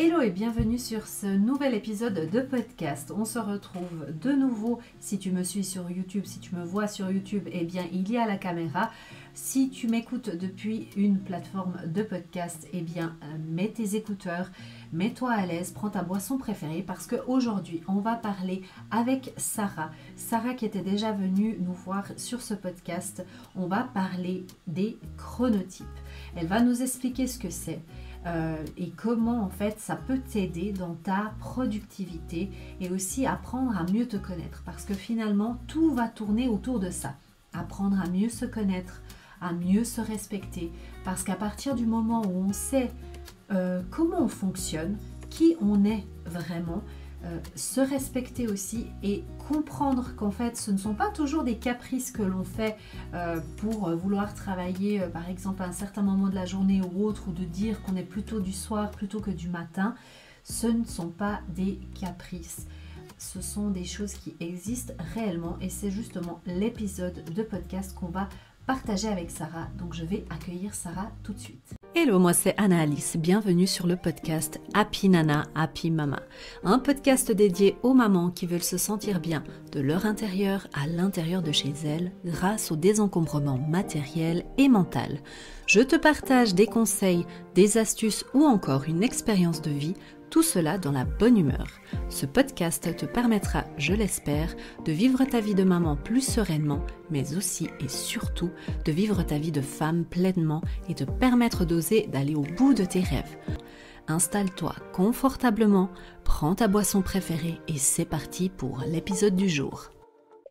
Hello et bienvenue sur ce nouvel épisode de podcast. On se retrouve de nouveau. Si tu me suis sur YouTube, si tu me vois sur YouTube, eh bien il y a la caméra. Si tu m'écoutes depuis une plateforme de podcast, eh bien mets tes écouteurs, mets-toi à l'aise, prends ta boisson préférée parce qu'aujourd'hui on va parler avec Sarah. Sarah qui était déjà venue nous voir sur ce podcast. On va parler des chronotypes. Elle va nous expliquer ce que c'est. Et comment en fait ça peut t'aider dans ta productivité et aussi apprendre à mieux te connaître parce que finalement tout va tourner autour de ça, apprendre à mieux se connaître, à mieux se respecter parce qu'à partir du moment où on sait comment on fonctionne, qui on est vraiment, se respecter aussi et comprendre qu'en fait ce ne sont pas toujours des caprices que l'on fait pour vouloir travailler par exemple à un certain moment de la journée ou autre, ou de dire qu'on est plutôt du soir plutôt que du matin. Ce ne sont pas des caprices, ce sont des choses qui existent réellement et c'est justement l'épisode de podcast qu'on va partager avec Sarah. Donc je vais accueillir Sarah tout de suite. Hello, moi c'est Anna-Alice, bienvenue sur le podcast Happy Nana, Happy Mama, un podcast dédié aux mamans qui veulent se sentir bien de leur intérieur à l'intérieur de chez elles grâce au désencombrement matériel et mental. Je te partage des conseils, des astuces ou encore une expérience de vie, tout cela dans la bonne humeur. Ce podcast te permettra, je l'espère, de vivre ta vie de maman plus sereinement, mais aussi et surtout de vivre ta vie de femme pleinement et te permettre d'oser d'aller au bout de tes rêves. Installe-toi confortablement, prends ta boisson préférée et c'est parti pour l'épisode du jour.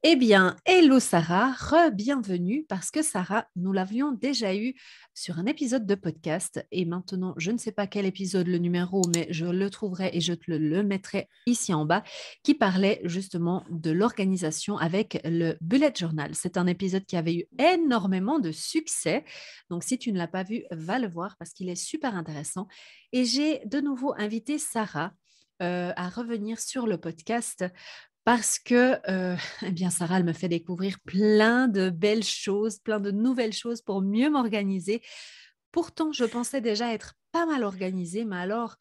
Eh bien, hello Sarah, re-bienvenue parce que Sarah, nous l'avions déjà eu sur un épisode de podcast et maintenant, je ne sais pas quel épisode, le numéro, mais je le trouverai et je te le mettrai ici en bas, qui parlait justement de l'organisation avec le bullet journal. C'est un épisode qui avait eu énormément de succès, donc si tu ne l'as pas vu, va le voir parce qu'il est super intéressant. Et j'ai de nouveau invité Sarah à revenir sur le podcast parce que eh bien Sarah, elle me fait découvrir plein de belles choses, plein de nouvelles choses pour mieux m'organiser. Pourtant, je pensais déjà être pas mal organisée, mais alors,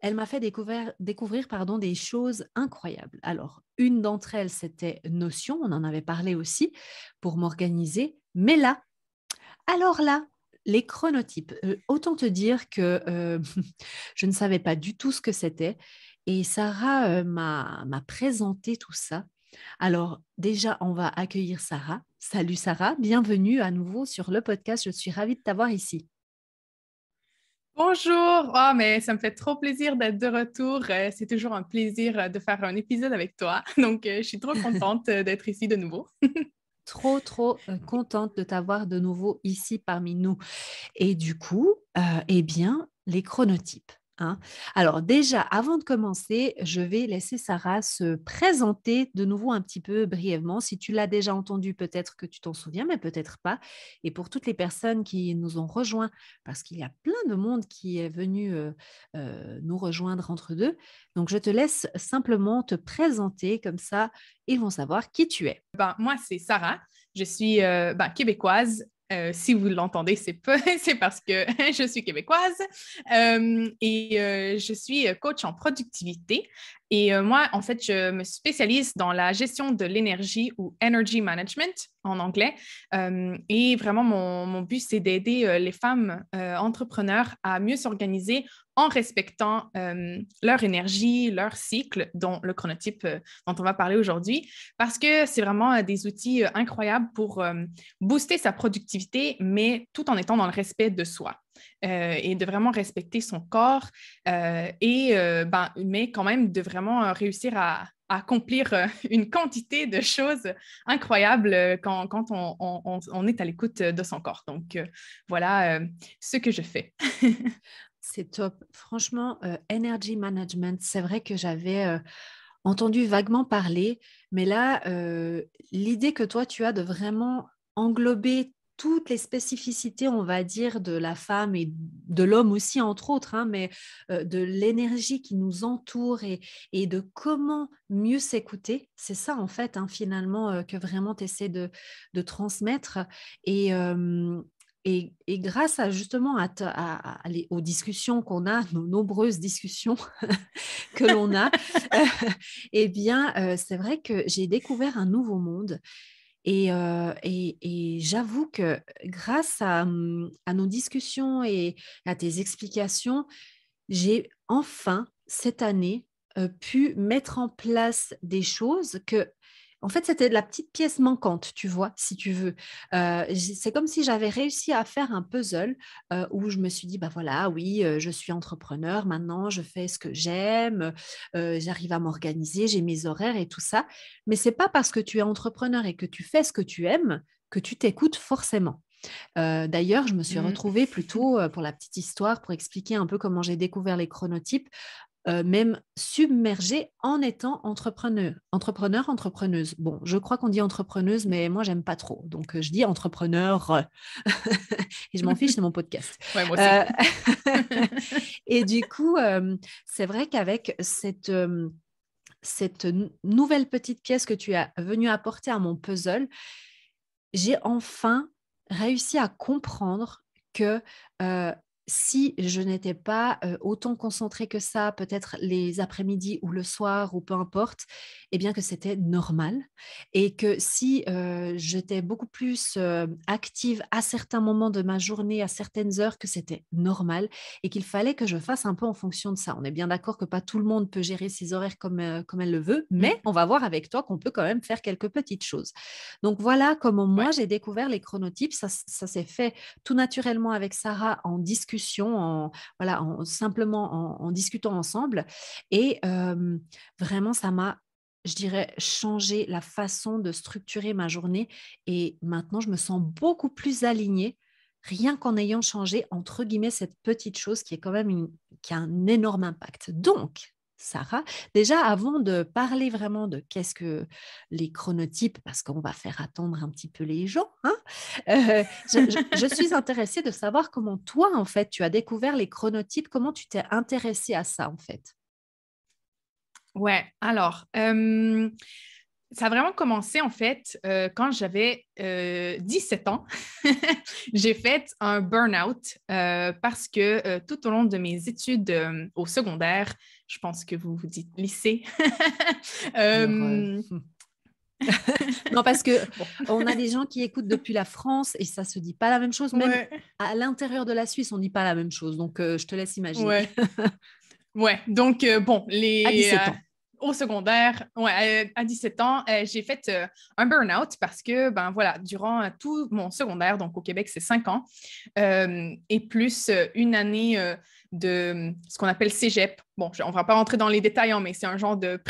elle m'a fait découvrir des choses incroyables. Alors, une d'entre elles, c'était Notion, on en avait parlé aussi, pour m'organiser. Mais là, alors là, les chronotypes, autant te dire que je ne savais pas du tout ce que c'était. Et Sarah m'a présenté tout ça. Alors déjà, on va accueillir Sarah. Salut Sarah, bienvenue à nouveau sur le podcast. Je suis ravie de t'avoir ici. Bonjour, ah, mais ça me fait trop plaisir d'être de retour. C'est toujours un plaisir de faire un épisode avec toi. Donc, je suis trop contente d'être ici de nouveau. Trop contente de t'avoir de nouveau ici parmi nous. Et du coup, eh bien, les chronotypes. Hein. Alors déjà, avant de commencer, je vais laisser Sarah se présenter de nouveau un petit peu brièvement. Si tu l'as déjà entendu, peut-être que tu t'en souviens, mais peut-être pas. Et pour toutes les personnes qui nous ont rejoints, parce qu'il y a plein de monde qui est venu nous rejoindre entre deux. Donc, je te laisse simplement te présenter, comme ça, ils vont savoir qui tu es. Moi, c'est Sarah. Je suis québécoise. Si vous l'entendez, c'est parce que je suis québécoise et je suis coach en productivité. Et moi, en fait, je me spécialise dans la gestion de l'énergie ou energy management en anglais. Et vraiment, mon but, c'est d'aider les femmes entrepreneurs à mieux s'organiser en respectant leur énergie, leur cycle, dont le chronotype dont on va parler aujourd'hui, parce que c'est vraiment des outils incroyables pour booster sa productivité, mais tout en étant dans le respect de soi et de vraiment respecter son corps mais quand même de vraiment réussir à accomplir une quantité de choses incroyables quand on est à l'écoute de son corps. Donc, voilà ce que je fais. C'est top. Franchement, energy management, c'est vrai que j'avais entendu vaguement parler, mais là, l'idée que toi, tu as de vraiment englober toutes les spécificités, on va dire, de la femme et de l'homme aussi, entre autres, hein, mais de l'énergie qui nous entoure et de comment mieux s'écouter, c'est ça, en fait, hein, finalement, que vraiment tu essaies de transmettre. Et et grâce à justement aux discussions qu'on a, nos nombreuses discussions que l'on a, eh bien, c'est vrai que j'ai découvert un nouveau monde. Et j'avoue que grâce à nos discussions et à tes explications, j'ai enfin, cette année, pu mettre en place des choses que, en fait, c'était de la petite pièce manquante, tu vois, si tu veux. C'est comme si j'avais réussi à faire un puzzle où je me suis dit, bah voilà, oui, je suis entrepreneur, maintenant, je fais ce que j'aime, j'arrive à m'organiser, j'ai mes horaires et tout ça. Mais c'est pas parce que tu es entrepreneur et que tu fais ce que tu aimes que tu t'écoutes forcément. D'ailleurs, je me suis Mm. retrouvée plutôt, pour la petite histoire, pour expliquer un peu comment j'ai découvert les chronotypes, même submergée en étant entrepreneuse. Bon, je crois qu'on dit entrepreneuse, mais moi, j'aime pas trop. Donc, je dis entrepreneur et je m'en fiche, c'est mon podcast. Ouais, moi aussi. Et du coup, c'est vrai qu'avec cette nouvelle petite pièce que tu as venue apporter à mon puzzle, j'ai enfin réussi à comprendre que si je n'étais pas autant concentrée que ça, peut-être les après-midi ou le soir ou peu importe, eh bien que c'était normal et que si j'étais beaucoup plus active à certains moments de ma journée, à certaines heures, que c'était normal et qu'il fallait que je fasse un peu en fonction de ça. On est bien d'accord que pas tout le monde peut gérer ses horaires comme elle le veut, mais on va voir avec toi qu'on peut quand même faire quelques petites choses. Donc voilà comment moi Ouais. j'ai découvert les chronotypes. Ça s'est fait tout naturellement avec Sarah en discussion, voilà, simplement en discutant ensemble. Et vraiment, ça m'a, je dirais, changé la façon de structurer ma journée. Et maintenant, je me sens beaucoup plus alignée, rien qu'en ayant changé, entre guillemets, cette petite chose qui est quand même qui a un énorme impact. Donc, Sarah, déjà, avant de parler vraiment de qu'est-ce que les chronotypes, parce qu'on va faire attendre un petit peu les gens, hein, je suis intéressée de savoir comment toi, en fait, tu as découvert les chronotypes, comment tu t'es intéressée à ça, en fait. Ouais, alors, ça a vraiment commencé en fait quand j'avais 17 ans. J'ai fait un burn-out parce que tout au long de mes études au secondaire, je pense que vous vous dites lycée. Alors, euh, non, parce que bon, on a des gens qui écoutent depuis la France et ça se dit pas la même chose. Même ouais, à l'intérieur de la Suisse, on dit pas la même chose. Donc, je te laisse imaginer. ouais. Ouais, donc bon, À 17 ans. au secondaire, ouais, à 17 ans, j'ai fait un burn-out parce que, ben voilà, durant tout mon secondaire, donc au Québec, c'est 5 ans, et plus une année de ce qu'on appelle cégep. Bon, on ne va pas rentrer dans les détails, hein, mais c'est un genre de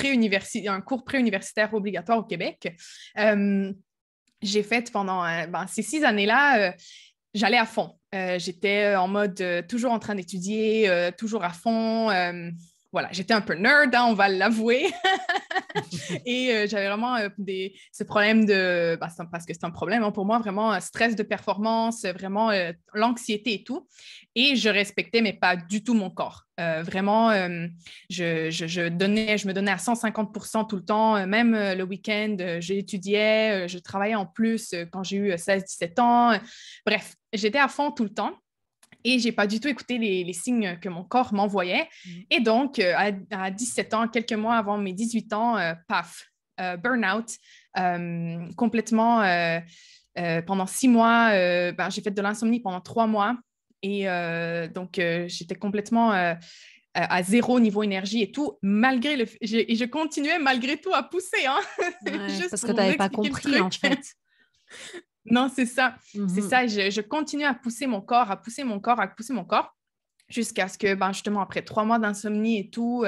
un cours préuniversitaire obligatoire au Québec. J'ai fait pendant ces 6 années-là, j'allais à fond. J'étais en mode toujours en train d'étudier, toujours à fond. Voilà, j'étais un peu nerd, hein, on va l'avouer. Et j'avais vraiment ce problème de... parce que c'est un problème hein, pour moi, vraiment un stress de performance, vraiment l'anxiété et tout. Et je respectais, mais pas du tout mon corps. Vraiment, je me donnais à 150% tout le temps. Même le week-end, j'étudiais, je travaillais en plus quand j'ai eu 16-17 ans. Bref, j'étais à fond tout le temps. Et je n'ai pas du tout écouté les signes que mon corps m'envoyait. Et donc, à 17 ans, quelques mois avant mes 18 ans, paf, burn-out, complètement. Pendant 6 mois, j'ai fait de l'insomnie pendant 3 mois. Et donc, j'étais complètement à zéro niveau énergie et tout, malgré et je continuais malgré tout à pousser, hein, Ouais, juste parce pour que tu vous n'avais pas expliquer le compris, en truc. fait. Non, c'est ça. C'est Mhm. ça. Je continue à pousser mon corps, à pousser mon corps, à pousser mon corps, jusqu'à ce que, justement, après 3 mois d'insomnie et tout,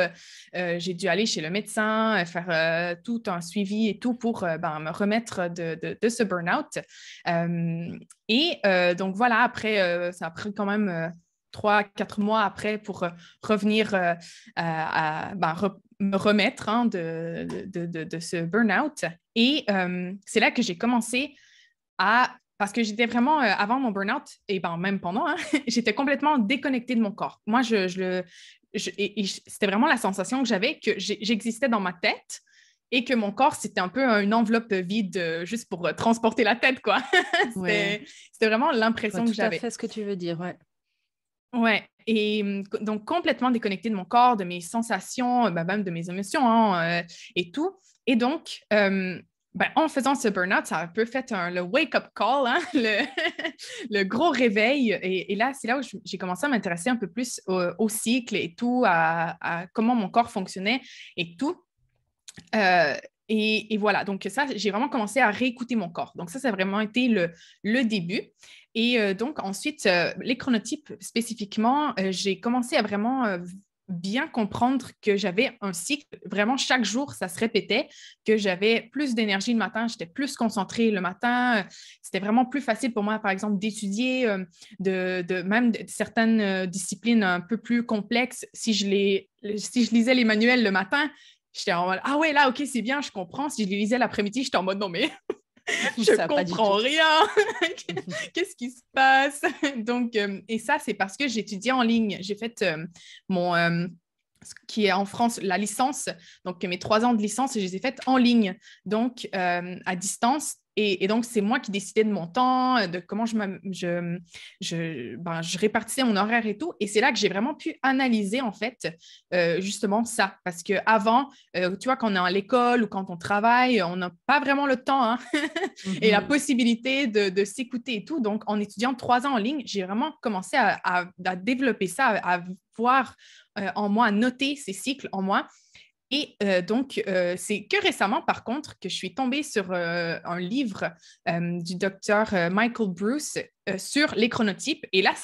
j'ai dû aller chez le médecin, faire tout un suivi et tout pour me remettre de ce burn-out. Donc, voilà, après, ça a pris quand même 3-4 mois après pour revenir me remettre hein, de ce burn-out. Et c'est là que j'ai commencé parce que j'étais vraiment, avant mon burn-out, et même pendant, hein, j'étais complètement déconnectée de mon corps. Moi, c'était vraiment la sensation que j'avais que j'existais dans ma tête et que mon corps, c'était un peu une enveloppe vide juste pour transporter la tête, quoi. Ouais. C'était vraiment Je vois l'impression que tout à j'avais. fait ce que tu veux dire, ouais. Ouais, et donc complètement déconnectée de mon corps, de mes sensations, même de mes émotions hein, et tout. Et donc, en faisant ce burn-out, ça a un peu fait le wake-up call, hein, le gros réveil. Et là, c'est là où j'ai commencé à m'intéresser un peu plus au cycle et tout, à comment mon corps fonctionnait et tout. Euh, et voilà, donc ça, j'ai vraiment commencé à réécouter mon corps. Donc ça a vraiment été le début. Et donc ensuite, les chronotypes spécifiquement, j'ai commencé à vraiment bien comprendre que j'avais un cycle. Vraiment, chaque jour, ça se répétait, que j'avais plus d'énergie le matin, j'étais plus concentrée le matin. C'était vraiment plus facile pour moi, par exemple, d'étudier même de certaines disciplines un peu plus complexes. Si je lisais les manuels le matin, j'étais en mode, ah ouais, là, ok, c'est bien, je comprends. Si je les lisais l'après-midi, j'étais en mode, non, mais je Ça, pas du tout. comprends rien. Qu'est-ce qui se passe? Donc, et ça, c'est parce que j'étudiais en ligne. J'ai fait mon, ce qui est en France, la licence. Donc, mes 3 ans de licence, je les ai faites en ligne, donc à distance. Et donc, c'est moi qui décidais de mon temps, de comment je répartissais mon horaire et tout. Et c'est là que j'ai vraiment pu analyser, en fait, justement ça. Parce qu'avant, tu vois, quand on est à l'école ou quand on travaille, on n'a pas vraiment le temps hein, et la possibilité de s'écouter et tout. Donc, en étudiant 3 ans en ligne, j'ai vraiment commencé à développer ça, à voir en moi, à noter ces cycles en moi. Et donc, c'est que récemment, par contre, que je suis tombée sur un livre du docteur Michael Bruce sur les chronotypes. Et là,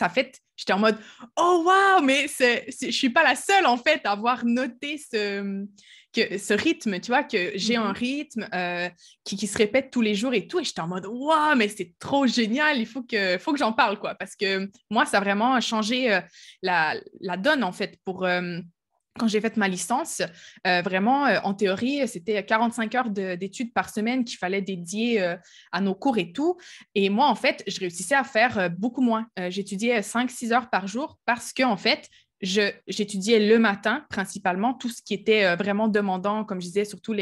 j'étais en mode, oh wow, mais je ne suis pas la seule, en fait, à avoir noté ce rythme, tu vois, que j'ai un rythme qui se répète tous les jours et tout. Et j'étais en mode, wow, mais c'est trop génial, il faut que j'en parle, quoi. Parce que moi, ça a vraiment changé la donne, en fait, pour quand j'ai fait ma licence, vraiment, en théorie, c'était 45 heures d'études par semaine qu'il fallait dédier à nos cours et tout. Et moi, en fait, je réussissais à faire beaucoup moins. J'étudiais 5-6 heures par jour parce que, en fait, j'étudiais le matin, principalement, tout ce qui était vraiment demandant, comme je disais, surtout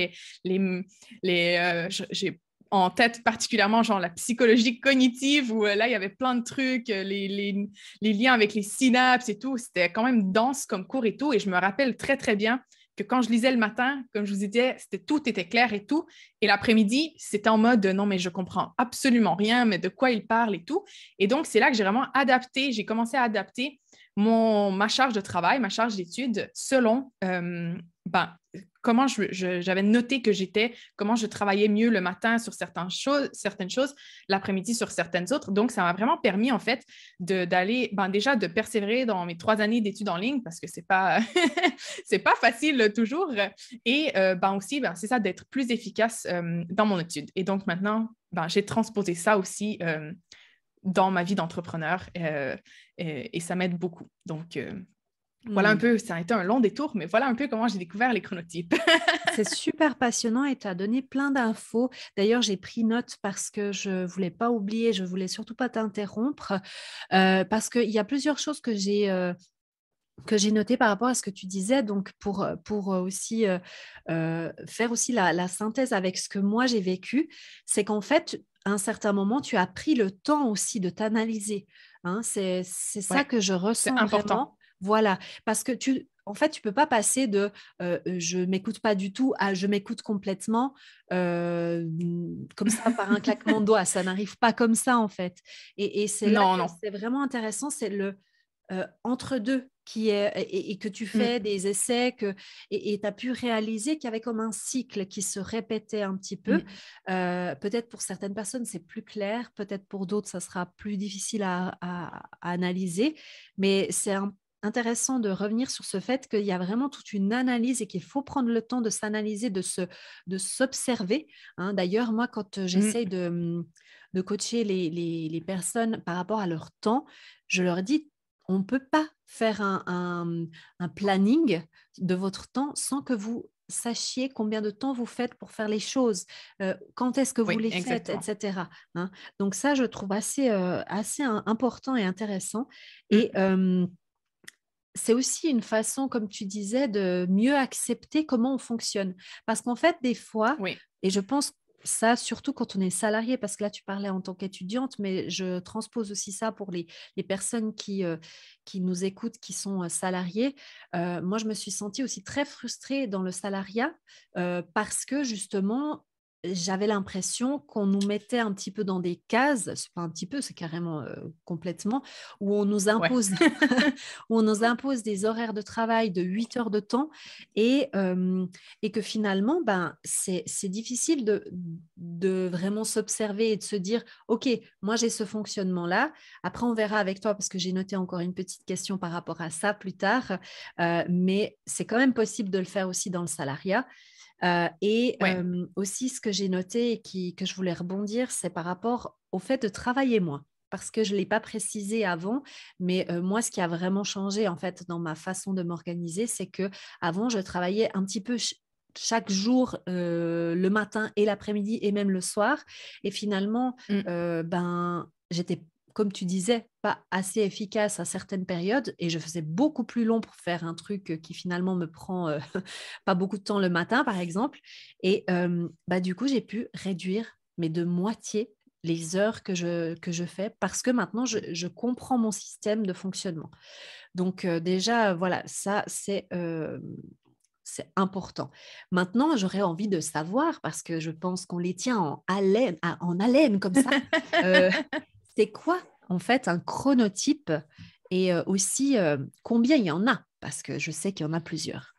j'ai en tête particulièrement genre la psychologie cognitive où là, il y avait plein de trucs, les liens avec les synapses et tout. C'était quand même dense comme cours et tout. Et je me rappelle très, très bien que quand je lisais le matin, comme je vous disais, tout était clair et tout. Et l'après-midi, c'était en mode non, mais je comprends absolument rien, mais de quoi il parle et tout. Et donc, c'est là que j'ai vraiment j'ai commencé à adapter ma charge de travail, ma charge d'études selon comment j'avais noté que comment je travaillais mieux le matin sur certaines choses, l'après-midi sur certaines autres. Donc, ça m'a vraiment permis, en fait, d'aller, déjà, de persévérer dans mes 3 années d'études en ligne parce que c'est pas, c'est pas facile toujours. Et aussi, c'est ça, d'être plus efficace dans mon étude. Et donc, maintenant, j'ai transposé ça aussi dans ma vie d'entrepreneur et ça m'aide beaucoup. Donc, voilà un peu, ça a été un long détour, mais voilà un peu comment j'ai découvert les chronotypes. C'est super passionnant et tu as donné plein d'infos. D'ailleurs, j'ai pris note parce que je ne voulais pas oublier, je ne voulais surtout pas t'interrompre parce qu'il y a plusieurs choses que j'ai notées par rapport à ce que tu disais. Donc, pour aussi faire aussi la synthèse avec ce que moi j'ai vécu, c'est qu'en fait, à un certain moment, tu as pris le temps aussi de t'analyser. Hein, c'est ça que je c'est ressens important. vraiment. Voilà, parce que en fait, tu peux pas passer de je m'écoute pas du tout à je m'écoute complètement comme ça par un claquement de doigts. Ça n'arrive pas comme ça en fait. Et c'est là que Non. c'est vraiment intéressant, c'est le entre-deux qui est et que tu fais des essais et tu as pu réaliser qu'il y avait comme un cycle qui se répétait un petit peu. Peut-être pour certaines personnes, c'est plus clair, peut-être pour d'autres, ça sera plus difficile à analyser, mais c'est intéressant de revenir sur ce fait qu'il y a vraiment toute une analyse et qu'il faut prendre le temps de s'analyser, de s'observer. Hein. D'ailleurs, moi, quand j'essaye de coacher les personnes par rapport à leur temps, je leur dis, on ne peut pas faire un planning de votre temps sans que vous sachiez combien de temps vous faites pour faire les choses, quand est-ce que vous les faites, exactement. etc. Hein. Donc ça, je trouve assez important et intéressant. Et c'est aussi une façon, comme tu disais, de mieux accepter comment on fonctionne. Parce qu'en fait, des fois, Oui, et je pense ça surtout quand on est salarié, parce que là, tu parlais en tant qu'étudiante, mais je transpose aussi ça pour les personnes qui nous écoutent, qui sont salariées. Moi, je me suis sentie aussi très frustrée dans le salariat parce que justement, j'avais l'impression qu'on nous mettait un petit peu dans des cases, c'est pas un petit peu, c'est carrément complètement, où on nous ouais. impose où on nous impose des horaires de travail de 8 heures de temps et, et que finalement, ben, c'est difficile de vraiment s'observer et de se dire, OK, moi j'ai ce fonctionnement-là. Après, on verra avec toi parce que j'ai noté encore une petite question par rapport à ça plus tard, mais c'est quand même possible de le faire aussi dans le salariat. Ouais. Aussi, ce que j'ai noté et que je voulais rebondir, c'est par rapport au fait de travailler moins. Parce que je ne l'ai pas précisé avant, mais moi, ce qui a vraiment changé en fait dans ma façon de m'organiser, c'est que avant, je travaillais un petit peu chaque jour, le matin et l'après-midi et même le soir. Et finalement, Mm. ben, j'étais, comme tu disais, pas assez efficace à certaines périodes et je faisais beaucoup plus long pour faire un truc qui finalement me prend pas beaucoup de temps le matin, par exemple. Et bah, du coup, j'ai pu réduire, mais de moitié, les heures que je fais parce que maintenant, je comprends mon système de fonctionnement. Donc, déjà, voilà, ça, c'est important. Maintenant, j'aurais envie de savoir, parce que je pense qu'on les tient en haleine comme ça, euh, c'est quoi en fait un chronotype et aussi combien il y en a, parce que je sais qu'il y en a plusieurs.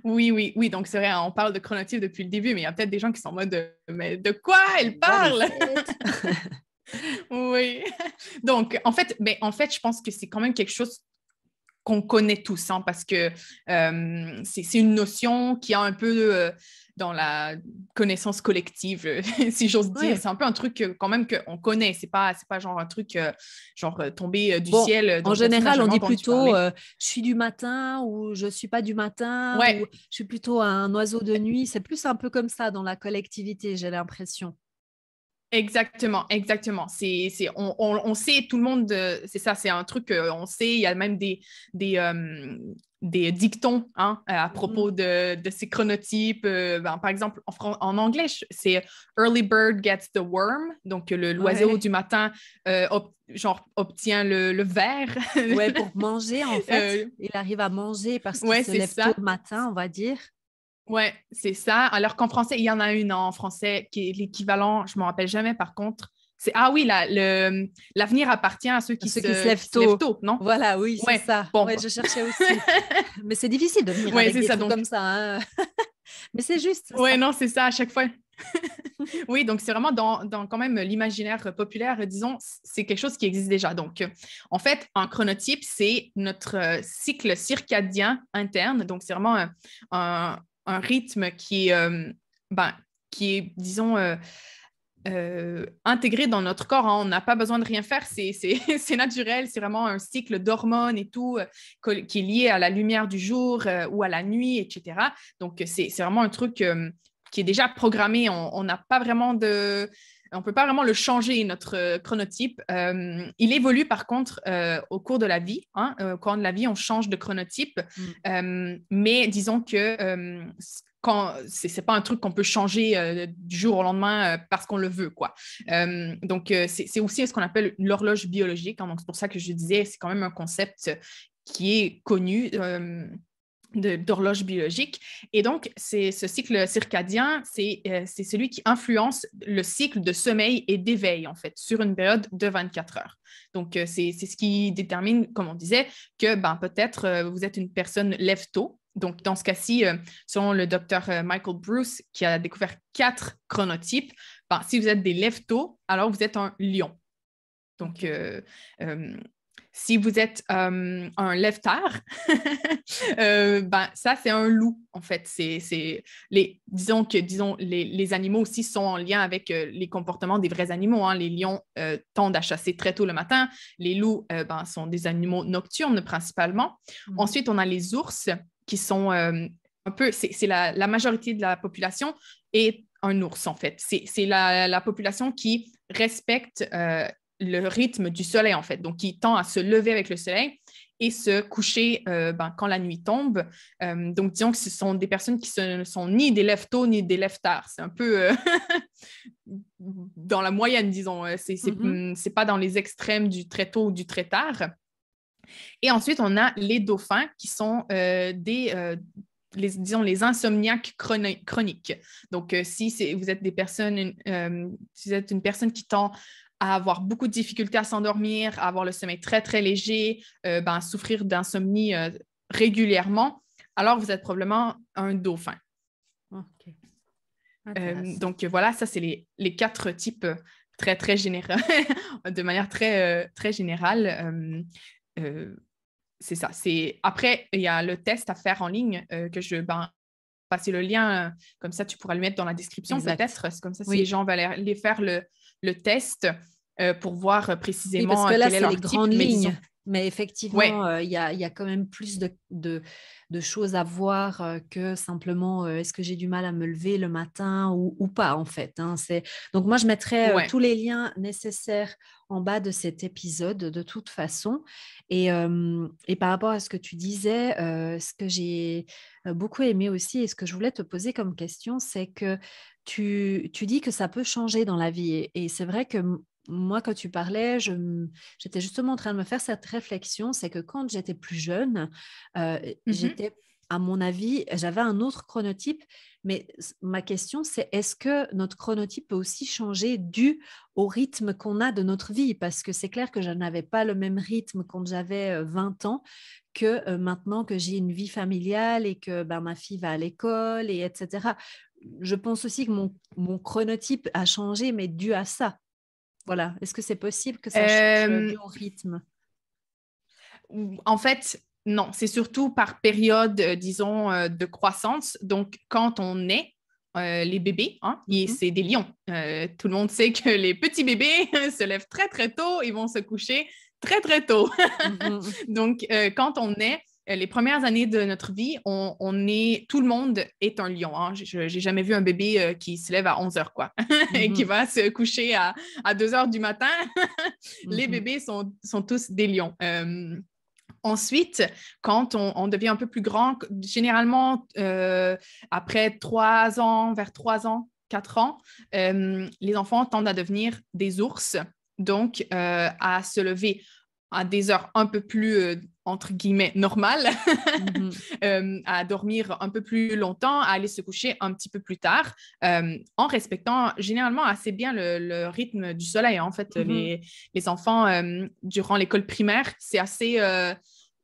Oui, oui, oui. Donc, c'est vrai, on parle de chronotype depuis le début, mais il y a peut-être des gens qui sont en mode mais de quoi elle What is parle? it? Oui. Donc, en fait, je pense que c'est quand même quelque chose qu'on connaît tous, hein, parce que c'est une notion qui a un peu dans la connaissance collective, si j'ose dire. Ouais. C'est un peu un truc quand même qu'on connaît. C'est pas genre un truc tombé du Bon, ciel en dont personne n'a général, on jamais dit entendu plutôt parler. je suis du matin ou je suis pas du matin ou Ouais, je suis plutôt un oiseau de nuit. C'est plus un peu comme ça dans la collectivité, j'ai l'impression. exactement, exactement. On sait, tout le monde, c'est ça, c'est un truc qu'on sait. Il y a même des, euh, des dictons hein, à Mhm. propos de ces chronotypes. Par exemple, en anglais, c'est Early bird gets the worm. Donc, l'oiseau Ouais. du matin obtient le ver. Ouais, pour manger, en fait. Euh, Il arrive à manger parce qu'il ouais, se c'est lève tôt ça. le matin, on va dire. Ouais, c'est ça. Alors qu'en français, il y en a une en français qui est l'équivalent, je ne me rappelle jamais par contre. Ah oui, l'avenir appartient à ceux Ceux qui se lèvent qui se lèvent tôt. tôt, non? Voilà, oui, c'est Ouais, ça. bon. Ouais, je cherchais aussi. Mais c'est difficile de venir Ouais, avec c'est des ça. trucs Donc, comme ça, hein. Mais c'est juste ouais, ça. non, c'est ça à chaque fois. Oui, donc c'est vraiment dans quand même l'imaginaire populaire, disons, c'est quelque chose qui existe déjà. Donc, en fait, un chronotype, c'est notre cycle circadien interne. Donc, c'est vraiment un rythme ben, qui est disons, intégré dans notre corps. Hein. On n'a pas besoin de rien faire, c'est naturel, c'est vraiment un cycle d'hormones et tout qui est lié à la lumière du jour ou à la nuit, etc. Donc, c'est vraiment un truc qui est déjà programmé. On n'a pas vraiment de... On ne peut pas vraiment le changer, notre chronotype. Il évolue par contre au cours de la vie. Hein. Au cours de la vie, on change de chronotype. Mm. Mais disons que c'est pas un truc qu'on peut changer du jour au lendemain parce qu'on le veut, quoi. Donc, c'est aussi ce qu'on appelle l'horloge biologique. Hein. Donc, c'est pour ça que je disais, c'est quand même un concept qui est connu. D'horloge biologique. Et donc, ce cycle circadien, c'est celui qui influence le cycle de sommeil et d'éveil, en fait, sur une période de 24 heures. Donc, c'est ce qui détermine, comme on disait, que ben, peut-être vous êtes une personne lève-tôt. Donc, dans ce cas-ci, selon le docteur Michael Bruce, qui a découvert 4 chronotypes, ben, si vous êtes des lève-tôt, alors vous êtes un lion. Donc, Ok. euh, si vous êtes un lève-tard, ben, ça, c'est un loup, en fait. Disons, les animaux aussi sont en lien avec les comportements des vrais animaux. Hein. Les lions tendent à chasser très tôt le matin. Les loups ben, sont des animaux nocturnes principalement. Mhm. Ensuite, on a les ours qui sont un peu, c'est la majorité de la population est un ours, en fait. C'est la population qui respecte le rythme du soleil, en fait. Donc, qui tend à se lever avec le soleil et se coucher quand la nuit tombe. Donc, disons que ce sont des personnes qui ne sont ni des lève-tôt ni des lève-tard. C'est un peu dans la moyenne, disons. C'est pas dans les extrêmes du très tôt ou du très tard. Et ensuite, on a les dauphins qui sont les insomniaques chroniques. Donc, si vous êtes si vous êtes une personne qui tend à avoir beaucoup de difficultés à s'endormir, à avoir le sommeil très, très léger, à souffrir d'insomnie régulièrement, alors vous êtes probablement un dauphin. OK. Donc, voilà, ça, c'est les 4 types très, très généraux, de manière très, très générale. C'est ça. Après, il y a le test à faire en ligne que je vais passer le lien, comme ça, tu pourras le mettre dans la description peut-être. C'est comme ça, si les gens vont aller faire le test pour voir précisément parce que là, quel est c'est leur les type. grandes lignes. Mais effectivement, Ouais. il y a quand même plus de choses à voir que simplement est-ce que j'ai du mal à me lever le matin ou pas, en fait. Hein. Donc, moi, je mettrai tous les liens nécessaires en bas de cet épisode, de toute façon. Et par rapport à ce que tu disais, ce que j'ai beaucoup aimé aussi et ce que je voulais te poser comme question, c'est que tu dis que ça peut changer dans la vie. Et c'est vrai que moi, quand tu parlais, j'étais justement en train de me faire cette réflexion, c'est que quand j'étais plus jeune, j'étais, à mon avis, j'avais un autre chronotype, mais ma question, c'est est-ce que notre chronotype peut aussi changer dû au rythme qu'on a de notre vie? Parce que c'est clair que je n'avais pas le même rythme quand j'avais 20 ans que maintenant que j'ai une vie familiale et que ma fille va à l'école, et etc. Je pense aussi que mon chronotype a changé, mais dû à ça. Voilà. Est-ce que c'est possible que ça change dû au rythme? En fait, non. C'est surtout par période, disons, de croissance. Donc, quand on est les bébés, c'est des lions. Tout le monde sait que les petits bébés se lèvent très, très tôt. Ils vont se coucher très, très tôt. Donc, quand on est les premières années de notre vie, tout le monde est un lion. Hein. Je n'ai jamais vu un bébé qui se lève à 11 heures, quoi, et qui va se coucher à 2 heures du matin. Les bébés sont tous des lions. Ensuite, quand on devient un peu plus grand, généralement après 3 ans, vers 3 ans, 4 ans, les enfants tendent à devenir des ours, donc à se lever à des heures un peu plus, entre guillemets, normales, à dormir un peu plus longtemps, à aller se coucher un petit peu plus tard, en respectant généralement assez bien le rythme du soleil. En fait, les enfants, durant l'école primaire, c'est assez...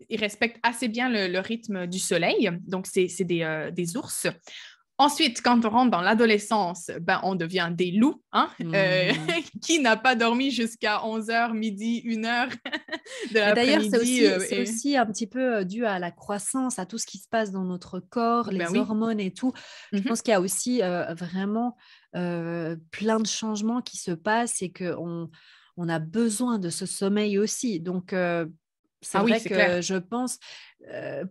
ils respectent assez bien le rythme du soleil, donc c'est des ours. Ensuite, quand on rentre dans l'adolescence, on devient des loups. Qui n'a pas dormi jusqu'à 11h, midi, 1h de l'après-midi? D'ailleurs, c'est aussi un petit peu dû à la croissance, à tout ce qui se passe dans notre corps, les hormones et tout. Je pense qu'il y a aussi vraiment plein de changements qui se passent et qu'on a besoin de ce sommeil aussi. Donc, c'est vrai que clair. je pense,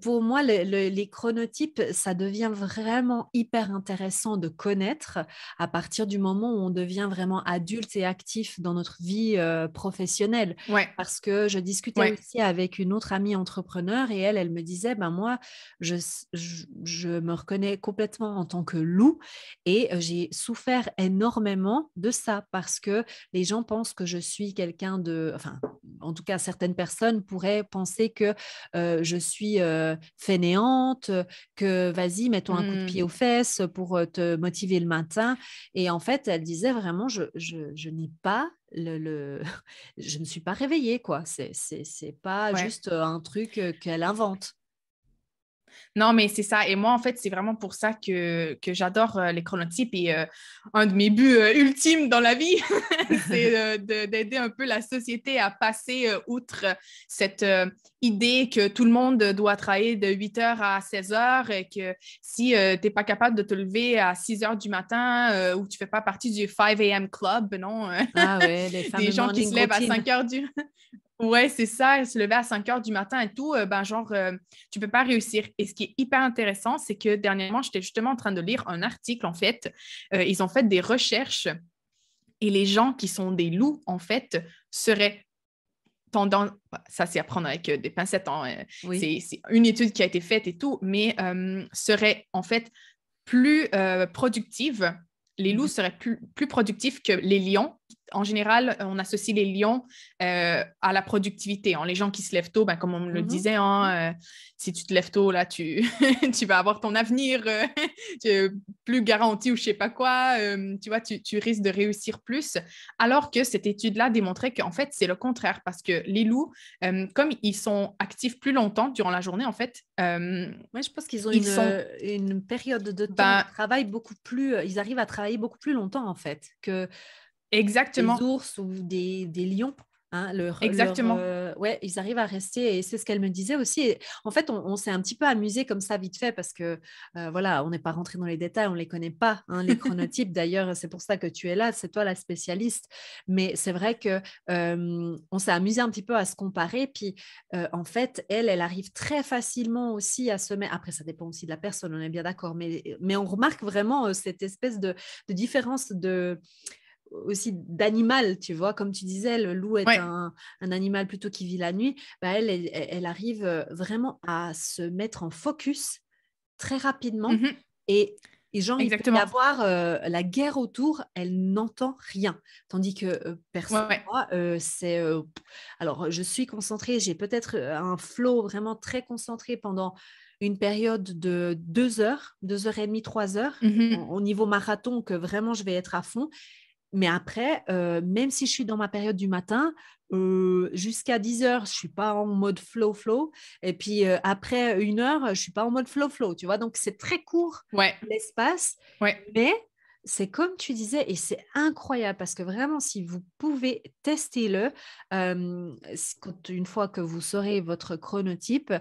pour moi, les chronotypes, ça devient vraiment hyper intéressant de connaître à partir du moment où on devient vraiment adulte et actif dans notre vie professionnelle. Parce que je discutais aussi avec une autre amie entrepreneur et elle me disait, moi, je me reconnais complètement en tant que loup et j'ai souffert énormément de ça parce que les gens pensent que je suis quelqu'un de... Enfin, en tout cas, certaines personnes pourraient penser que je suis fainéante, que vas-y, mets-toi un coup de pied aux fesses pour te motiver le matin. Et en fait, elle disait vraiment, je n'ai pas je ne suis pas réveillée, quoi. C'est pas juste un truc qu'elle invente. Non, mais c'est ça. Et moi, en fait, c'est vraiment pour ça que j'adore les chronotypes. Et un de mes buts ultimes dans la vie, c'est d'aider un peu la société à passer outre cette idée que tout le monde doit travailler de 8h à 16h et que si tu n'es pas capable de te lever à 6h du matin ou tu ne fais pas partie du 5 a.m. club, non? Les fameux des gens qui se lèvent à routines. 5h du... Ouais, c'est ça, se lever à 5h du matin et tout, tu peux pas réussir. Et ce qui est hyper intéressant, c'est que dernièrement, j'étais justement en train de lire un article, en fait. Ils ont fait des recherches et les gens qui sont des loups, en fait, seraient tendance, ça c'est à prendre avec des pincettes, hein, Oui. c'est une étude qui a été faite et tout, mais seraient en fait plus productives. Les loups Mhm. seraient plus productifs que les lions. En général, on associe les lions à la productivité. Hein. Les gens qui se lèvent tôt, ben, comme on me le Mhm. disait, hein, si tu te lèves tôt, là, tu, tu vas avoir ton avenir plus garanti ou je sais pas quoi. Tu vois, tu risques de réussir plus. Alors que cette étude-là démontrait qu'en fait, c'est le contraire parce que les loups, comme ils sont actifs plus longtemps durant la journée, en fait, Moi, je pense qu'ils ont ils sont, une période de temps de ben, travail beaucoup plus... Ils arrivent à travailler beaucoup plus longtemps, en fait, que des exactement, ours ou des lions. Hein, exactement. ouais, ils arrivent à rester, et c'est ce qu'elle me disait aussi. Et en fait, on s'est un petit peu amusé comme ça vite fait parce que voilà, on n'est pas rentré dans les détails, on ne les connaît pas, hein, les chronotypes. D'ailleurs, c'est pour ça que tu es là, c'est toi la spécialiste. Mais c'est vrai que on s'est amusé un petit peu à se comparer. Puis en fait, elle arrive très facilement aussi à se mettre. Après, ça dépend aussi de la personne, on est bien d'accord. Mais on remarque vraiment cette espèce de différence de aussi d'animal, tu vois, comme tu disais, le loup est Ouais. un animal plutôt qui vit la nuit, bah elle arrive vraiment à se mettre en focus très rapidement Mhm. et, et genre, il peut y Exactement. avoir la guerre autour, elle n'entend rien. Tandis que perso, Ouais, ouais. moi, alors, je suis concentrée, j'ai peut-être un flow vraiment très concentré pendant une période de 2 heures, 2 heures et demie, 3 heures, Mhm. au niveau marathon, que vraiment je vais être à fond. Mais après, même si je suis dans ma période du matin, jusqu'à 10 heures, je ne suis pas en mode flow. Et puis après 1 heure, je ne suis pas en mode flow. Tu vois, donc c'est très court Ouais, l'espace. ouais. Mais c'est comme tu disais, et c'est incroyable parce que vraiment, si vous pouvez, tester-le. Une fois que vous saurez votre chronotype,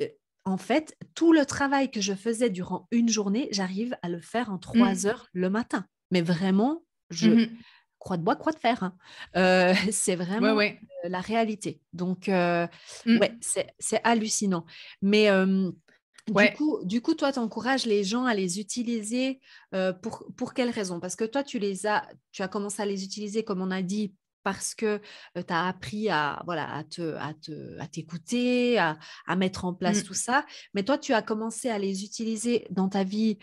euh, en fait, tout le travail que je faisais durant une journée, j'arrive à le faire en Mm. 3 heures le matin. Mais vraiment, je Mhm. croix de bois, croix de fer. Hein. C'est Ouais, vraiment ouais. la réalité. Donc, ouais, Mm. c'est hallucinant. Mais Ouais. du coup, toi, tu encourages les gens à les utiliser pour quelles raisons? Parce que toi, tu as commencé à les utiliser, comme on a dit, parce que tu as appris voilà, à t'écouter, à mettre en place tout Mm. ça. Mais toi, tu as commencé à les utiliser dans ta vie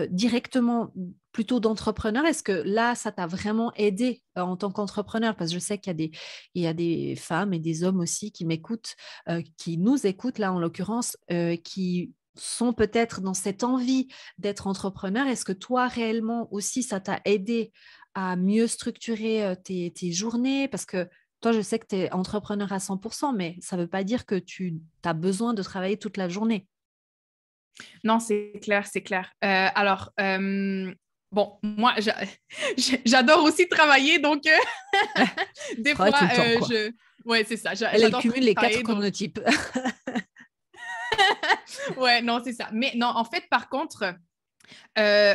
directement, plutôt d'entrepreneur. Est-ce que là, ça t'a vraiment aidé en tant qu'entrepreneur? Parce que je sais il y a des femmes et des hommes aussi qui m'écoutent, qui nous écoutent là en l'occurrence, qui sont peut-être dans cette envie d'être entrepreneur. Est-ce que toi, réellement aussi, ça t'a aidé à mieux structurer tes journées? Parce que toi, je sais que tu es entrepreneur à 100%, mais ça ne veut pas dire que tu as besoin de travailler toute la journée. Non, c'est clair, c'est clair. Alors, bon, moi, j'adore aussi travailler, donc des Travaille tout fois, le temps, quoi. ouais, c'est ça, Elle j'adore cumule les quatre travailler, donc, chronotypes. ouais, non, c'est ça. Mais non, en fait, par contre,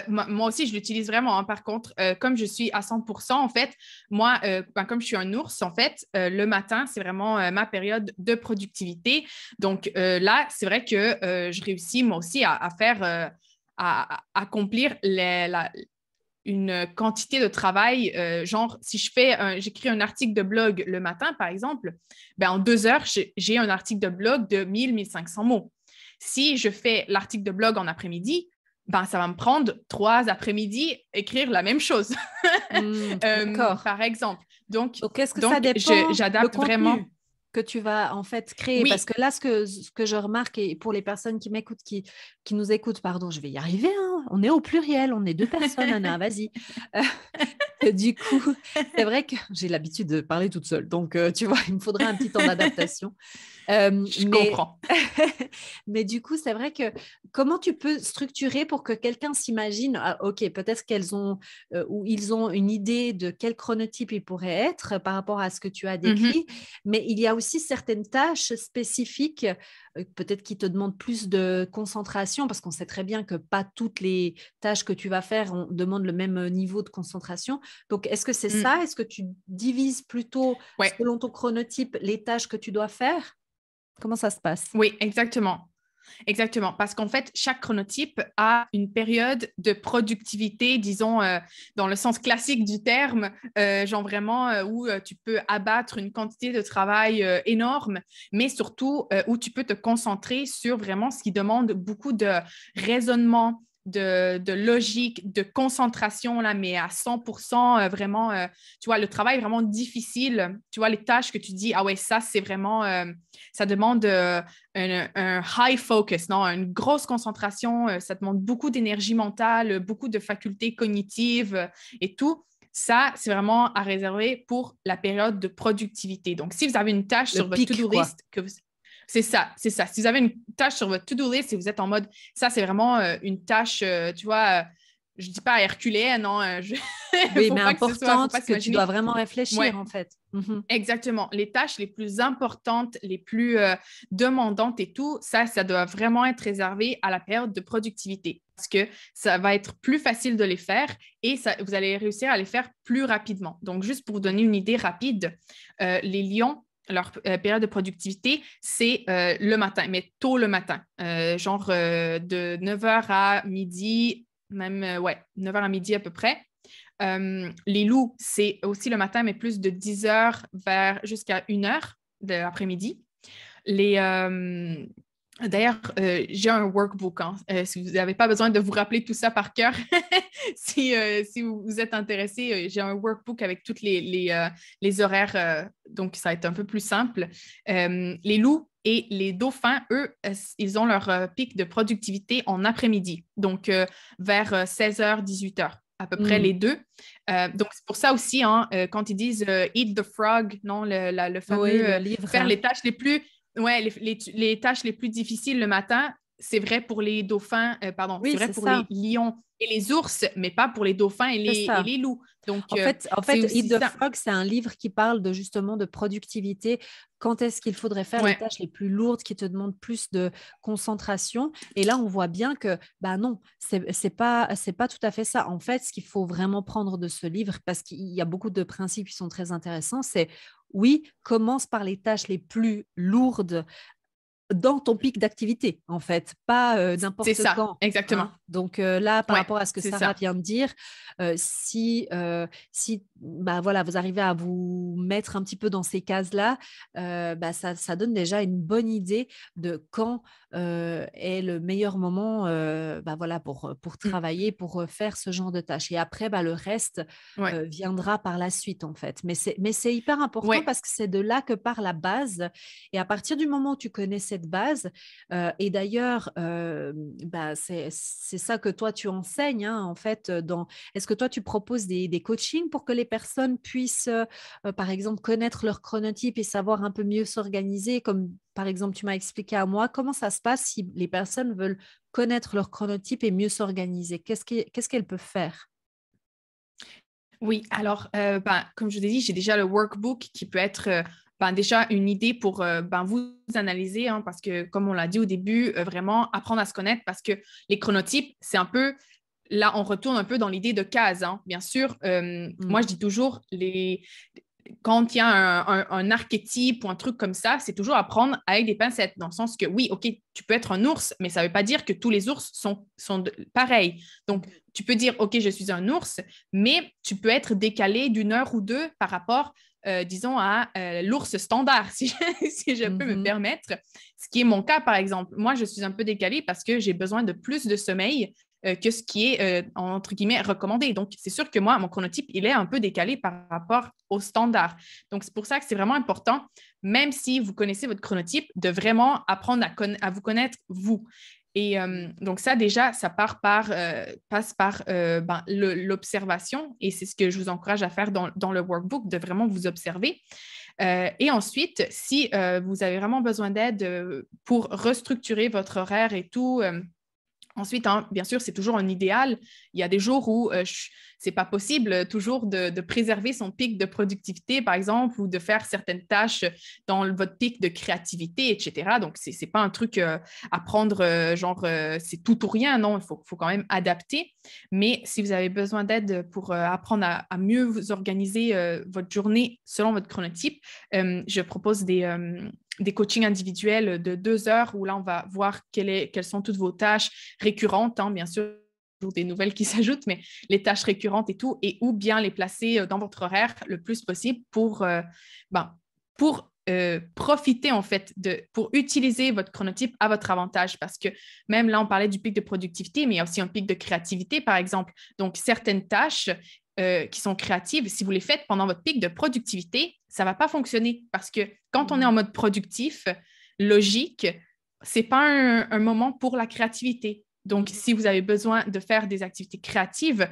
moi aussi, je l'utilise vraiment. Hein. Par contre, comme je suis à 100%, en fait, moi, comme je suis un ours, en fait, le matin, c'est vraiment ma période de productivité. Donc là, c'est vrai que je réussis moi aussi à faire, à accomplir une quantité de travail. Genre, si j'écris un article de blog le matin, par exemple, ben, en 2 heures, j'ai un article de blog de 1000-1500 mots. Si je fais l'article de blog en après-midi, ben, ça va me prendre 3 après-midi écrire la même chose, D'accord. par exemple. Donc, Donc, est-ce que ça donc dépend le j'adapte vraiment. contenu que tu vas en fait créer? Parce Oui, que là, ce que je remarque, et pour les personnes qui m'écoutent, qui nous écoutent, pardon, je vais y arriver, hein, on est au pluriel, on est deux personnes, Anna, vas-y. Euh, du coup, c'est vrai que j'ai l'habitude de parler toute seule. Donc, tu vois, il me faudrait un petit temps d'adaptation. Euh, je mais, comprends. mais du coup, c'est vrai que comment tu peux structurer pour que quelqu'un s'imagine, ah, OK, peut-être qu'elles ont ou ils ont une idée de quel chronotype ils pourraient être par rapport à ce que tu as Mhm. décrit, mais il y a aussi certaines tâches spécifiques, peut-être qui te demandent plus de concentration, parce qu'on sait très bien que pas toutes les tâches que tu vas faire demandent le même niveau de concentration. Donc, est-ce que c'est ça? Mm. Est-ce que tu divises plutôt Ouais. selon ton chronotype les tâches que tu dois faire? Comment ça se passe? Oui, exactement. Exactement, parce qu'en fait, chaque chronotype a une période de productivité, disons, dans le sens classique du terme, genre vraiment où tu peux abattre une quantité de travail énorme, mais surtout où tu peux te concentrer sur vraiment ce qui demande beaucoup de raisonnement, de logique, de concentration, là, mais à 100%, vraiment, tu vois, le travail est vraiment difficile. Tu vois, les tâches que tu dis, ah ouais, ça, c'est vraiment, ça demande un high focus, non? Une grosse concentration, ça demande beaucoup d'énergie mentale, beaucoup de facultés cognitives et tout. Ça, c'est vraiment à réserver pour la période de productivité. Donc, si vous avez une tâche sur votre to-do list, c'est ça, c'est ça. Si vous avez une tâche sur votre to-do list et vous êtes en mode, ça, c'est vraiment une tâche, tu vois, je ne dis pas herculéenne, non? Oui, mais importante, que tu dois vraiment réfléchir, ouais. en fait. Exactement. Les tâches les plus importantes, les plus demandantes et tout, ça doit vraiment être réservé à la période de productivité parce que ça va être plus facile de les faire et ça, vous allez réussir à les faire plus rapidement. Donc, juste pour vous donner une idée rapide, les lions, leur période de productivité, c'est le matin, mais tôt le matin, genre de 9h à midi, même, 9h à midi à peu près. Les loups, c'est aussi le matin, mais plus de 10h jusqu'à 1h de l'après-midi. D'ailleurs, j'ai un workbook. Hein, si vous n'avez pas besoin de vous rappeler tout ça par cœur, si vous êtes intéressé, j'ai un workbook avec tous les horaires, donc ça va être un peu plus simple. Les loups et les dauphins, eux, ils ont leur pic de productivité en après-midi, donc vers 16h, 18h. À peu près les deux. Donc, c'est pour ça aussi, hein, quand ils disent Eat the Frog, non, le fameux le livre, faire les tâches les plus, les tâches les plus difficiles le matin, c'est vrai pour les dauphins, oui, c'est vrai pour les lions et les ours, mais pas pour les dauphins et les loups. Donc, en fait, Eat the Frog, c'est un livre qui parle justement de productivité. Quand est-ce qu'il faudrait faire les tâches les plus lourdes qui te demandent plus de concentration? Et là, on voit bien que, non, c'est pas tout à fait ça. En fait, ce qu'il faut vraiment prendre de ce livre, parce qu'il y a beaucoup de principes qui sont très intéressants, c'est oui, commence par les tâches les plus lourdes dans ton pic d'activité, en fait, pas n'importe quand. C'est ça, exactement. Hein. Donc là, par rapport à ce que Sarah vient de dire, si voilà, vous arrivez à vous mettre un petit peu dans ces cases-là, ça donne déjà une bonne idée de quand est le meilleur moment voilà, pour travailler, pour faire ce genre de tâches. Et après, le reste viendra par la suite, en fait. Mais c'est hyper important parce que c'est de là que part la base. Et à partir du moment où tu connais cette base, et d'ailleurs, c'est ça que toi, tu enseignes, hein, en fait. Est-ce que toi, tu proposes des coachings pour que les personnes puissent, par exemple, connaître leur chronotype et savoir un peu mieux s'organiser, comme par exemple, tu m'as expliqué à moi, comment ça se passe si les personnes veulent connaître leur chronotype et mieux s'organiser? Qu'est-ce qu'elles peuvent faire? Oui, alors, comme je l'ai dit, j'ai déjà le workbook qui peut être déjà une idée pour vous analyser, hein, parce que, comme on l'a dit au début, vraiment apprendre à se connaître parce que les chronotypes, c'est un peu, là, on retourne un peu dans l'idée de case. Hein. Bien sûr, moi, je dis toujours, quand il y a un archétype ou un truc comme ça, c'est toujours à prendre avec des pincettes, dans le sens que oui, OK, tu peux être un ours, mais ça ne veut pas dire que tous les ours sont pareils. Donc, tu peux dire, OK, je suis un ours, mais tu peux être décalé d'une heure ou deux par rapport, disons, à l'ours standard, si je peux me permettre. Ce qui est mon cas, par exemple. Moi, je suis un peu décalée parce que j'ai besoin de plus de sommeil que ce qui est, entre guillemets, recommandé. Donc, c'est sûr que moi, mon chronotype, il est un peu décalé par rapport au standard. Donc, c'est pour ça que c'est vraiment important, même si vous connaissez votre chronotype, de vraiment apprendre à vous connaître, vous. Et donc, ça, déjà, ça passe par l'observation. Et c'est ce que je vous encourage à faire dans le workbook, de vraiment vous observer. Et ensuite, si vous avez vraiment besoin d'aide pour restructurer votre horaire et tout, ensuite, hein, bien sûr, c'est toujours un idéal. Il y a des jours où c'est pas possible toujours de préserver son pic de productivité, par exemple, ou de faire certaines tâches dans votre pic de créativité, etc. Donc, c'est pas un truc à prendre c'est tout ou rien. Non, il faut quand même adapter. Mais si vous avez besoin d'aide pour apprendre à mieux vous organiser votre journée selon votre chronotype, je propose des coachings individuels de 2 heures où là, on va voir quelles sont toutes vos tâches récurrentes, hein, bien sûr, toujours des nouvelles qui s'ajoutent, mais les tâches récurrentes et tout, et où bien les placer dans votre horaire le plus possible pour profiter en fait, pour utiliser votre chronotype à votre avantage. Parce que même là, on parlait du pic de productivité, mais il y a aussi un pic de créativité, par exemple. Donc, certaines tâches qui sont créatives, si vous les faites pendant votre pic de productivité, ça ne va pas fonctionner parce que quand on est en mode productif, logique, ce n'est pas un moment pour la créativité. Donc, si vous avez besoin de faire des activités créatives,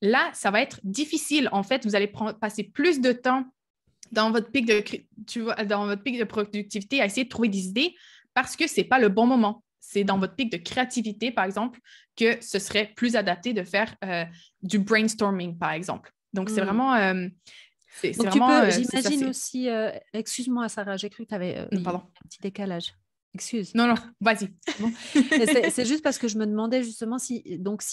là, ça va être difficile. En fait, vous allez passer plus de temps dans votre pic de productivité à essayer de trouver des idées parce que ce n'est pas le bon moment. C'est dans votre pic de créativité, par exemple, que ce serait plus adapté de faire du brainstorming, par exemple. Donc, c'est vraiment... Donc, tu peux, j'imagine aussi... excuse-moi, Sarah, j'ai cru que tu avais un petit décalage. Excuse. Non, vas-y. Bon. C'est juste parce que je me demandais justement si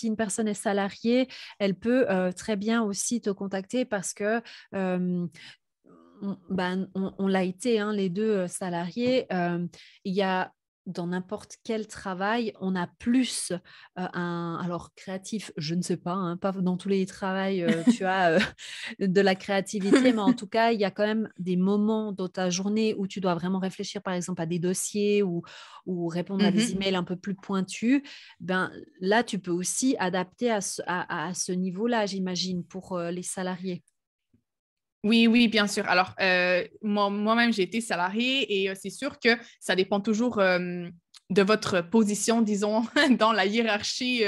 une personne est salariée, elle peut très bien aussi te contacter parce que... on l'a été, hein, les deux salariés. Il y a dans n'importe quel travail, on a plus alors créatif, je ne sais pas, hein, pas dans tous les travails, tu as de la créativité, mais en tout cas, il y a quand même des moments dans ta journée où tu dois vraiment réfléchir, par exemple, à des dossiers ou répondre à des emails un peu plus pointus. Ben, là, tu peux aussi adapter à ce niveau-là, j'imagine, pour les salariés. Oui, bien sûr. Alors, moi-même, j'ai été salariée et c'est sûr que ça dépend toujours de votre position, disons, dans la hiérarchie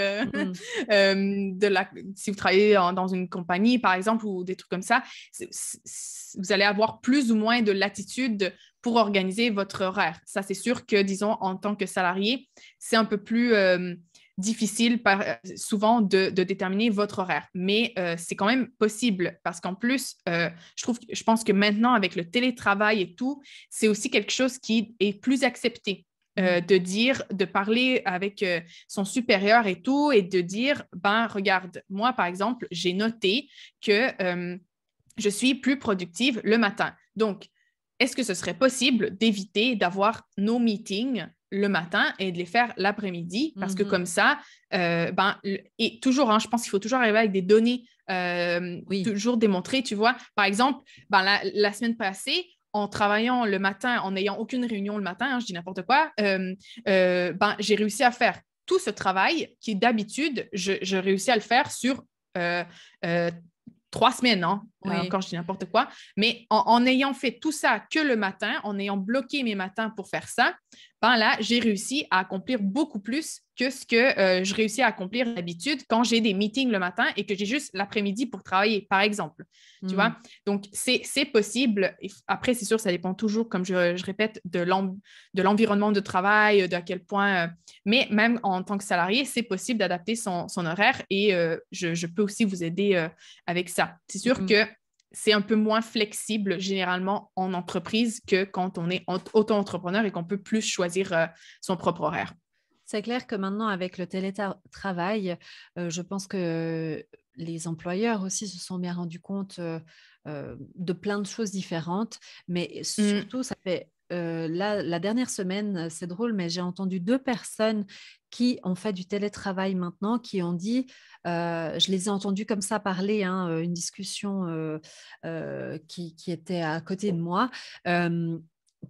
si vous travaillez dans une compagnie, par exemple, ou des trucs comme ça, vous allez avoir plus ou moins de latitude pour organiser votre horaire. Ça, c'est sûr que, disons, en tant que salarié, c'est un peu plus difficile souvent de déterminer votre horaire. Mais c'est quand même possible parce qu'en plus, je pense que maintenant, avec le télétravail et tout, c'est aussi quelque chose qui est plus accepté. De parler avec son supérieur et tout, et de dire, regarde, moi, par exemple, j'ai noté que je suis plus productive le matin. Donc, est-ce que ce serait possible d'éviter d'avoir nos meetings le matin et de les faire l'après-midi? Parce que comme ça, et toujours, hein, je pense qu'il faut toujours arriver avec des données toujours démontrées, tu vois. Par exemple, la semaine passée, en travaillant le matin, en n'ayant aucune réunion le matin, hein, je dis n'importe quoi, j'ai réussi à faire tout ce travail qui, d'habitude, je réussis à le faire sur 3 semaines, hein? Encore je dis n'importe quoi, mais en ayant fait tout ça que le matin, en ayant bloqué mes matins pour faire ça, là, j'ai réussi à accomplir beaucoup plus que ce que je réussis à accomplir d'habitude quand j'ai des meetings le matin et que j'ai juste l'après-midi pour travailler, par exemple. Tu vois? Donc, c'est possible. Après, c'est sûr, ça dépend toujours, comme je répète, de l'environnement de travail, d'à quel point... mais même en tant que salarié, c'est possible d'adapter son horaire et je peux aussi vous aider avec ça. C'est sûr que c'est un peu moins flexible généralement en entreprise que quand on est auto-entrepreneur et qu'on peut plus choisir son propre horaire. C'est clair que maintenant, avec le télétravail, je pense que les employeurs aussi se sont bien rendus compte de plein de choses différentes, mais surtout, ça fait... la dernière semaine, c'est drôle, mais j'ai entendu 2 personnes qui ont fait du télétravail maintenant, qui ont dit, je les ai entendues comme ça parler, hein, une discussion qui était à côté de moi,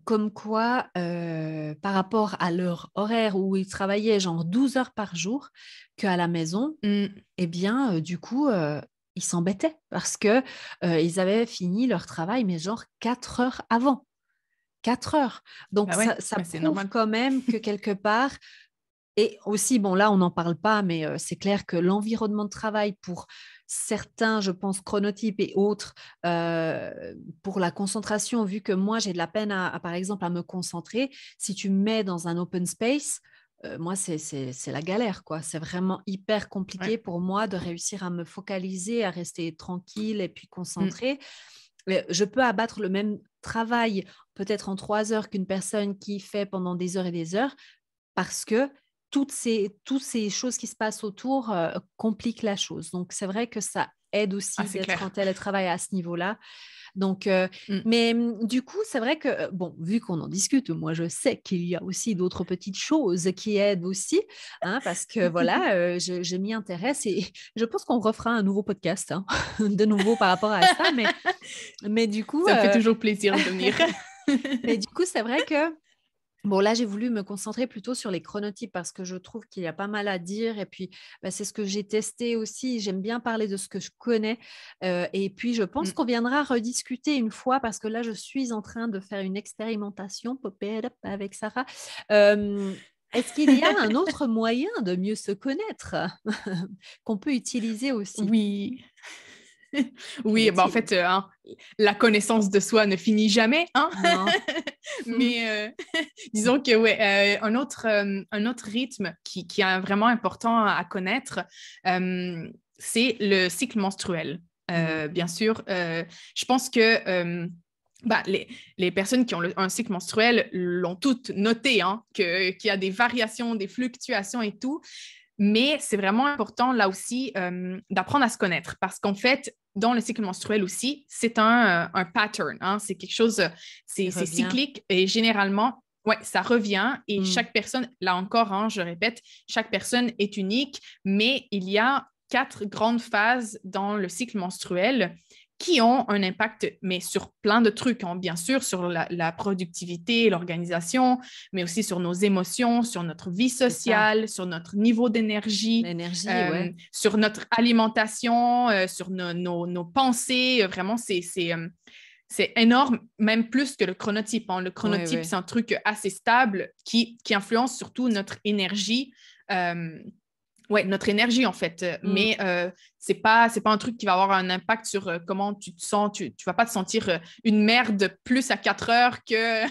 comme quoi, par rapport à leur horaire où ils travaillaient genre 12 heures par jour, qu'à la maison, eh bien, du coup... ils s'embêtaient parce qu'ils avaient fini leur travail, mais genre 4 heures avant. 4 heures. Donc, ça prouve normal. Quand même que quelque part, et aussi, bon, là, on n'en parle pas, mais c'est clair que l'environnement de travail pour certains, je pense, chronotypes et autres, pour la concentration, vu que moi, j'ai de la peine, par exemple, à me concentrer, si tu me mets dans un open space, moi, c'est la galère, quoi. C'est vraiment hyper compliqué pour moi de réussir à me focaliser, à rester tranquille et puis concentrée. Je peux abattre le même travail peut-être en 3 heures qu'une personne qui fait pendant des heures et des heures parce que toutes ces choses qui se passent autour compliquent la chose. Donc, c'est vrai que ça aide aussi c'est d'être en clair. télétravail à ce niveau-là. Donc, Mm. mais du coup, c'est vrai que, bon, vu qu'on en discute, moi, je sais qu'il y a aussi d'autres petites choses qui aident aussi, hein, parce que voilà, je m'y intéresse et je pense qu'on refera un nouveau podcast, hein, de nouveau par rapport à ça, mais du coup, Ça me fait toujours plaisir de venir. mais du coup, c'est vrai que bon, là, j'ai voulu me concentrer plutôt sur les chronotypes parce que je trouve qu'il y a pas mal à dire. Et puis, bah, c'est ce que j'ai testé aussi. J'aime bien parler de ce que je connais. Et puis, je pense Mm. qu'on viendra rediscuter une fois parce que là, je suis en train de faire une expérimentation Pop It Up avec Sarah. Est-ce qu'il y a un autre moyen de mieux se connaître qu'on peut utiliser aussi? Oui. Quel Oui, bah en est-il? fait, hein, la connaissance de soi ne finit jamais, hein? Non. Mais disons que ouais, un autre rythme qui est vraiment important à connaître, c'est le cycle menstruel. Mm. Bien sûr, je pense que bah, les personnes qui ont un cycle menstruel l'ont toutes noté, hein, qu'il y a des variations, des fluctuations et tout. Mais c'est vraiment important là aussi d'apprendre à se connaître parce qu'en fait, dans le cycle menstruel aussi, c'est un pattern, hein, c'est quelque chose, Qui c'est revient. cyclique et généralement, ouais, ça revient et Mm. chaque personne, là encore, hein, je répète, chaque personne est unique, mais il y a 4 grandes phases dans le cycle menstruel qui ont un impact, mais sur plein de trucs, hein, bien sûr, sur la productivité, l'organisation, mais aussi sur nos émotions, sur notre vie C'est ça. sociale, sur notre niveau d'énergie, L'énergie, ouais. sur notre alimentation, sur nos pensées. Vraiment, c'est énorme, même plus que le chronotype, hein. Le Ouais, chronotype, ouais. c'est un truc assez stable qui influence surtout notre énergie. Euh, Ouais, notre énergie en fait. Mm. Mais c'est pas un truc qui va avoir un impact sur comment tu te sens. Tu vas pas te sentir une merde plus à 4 heures que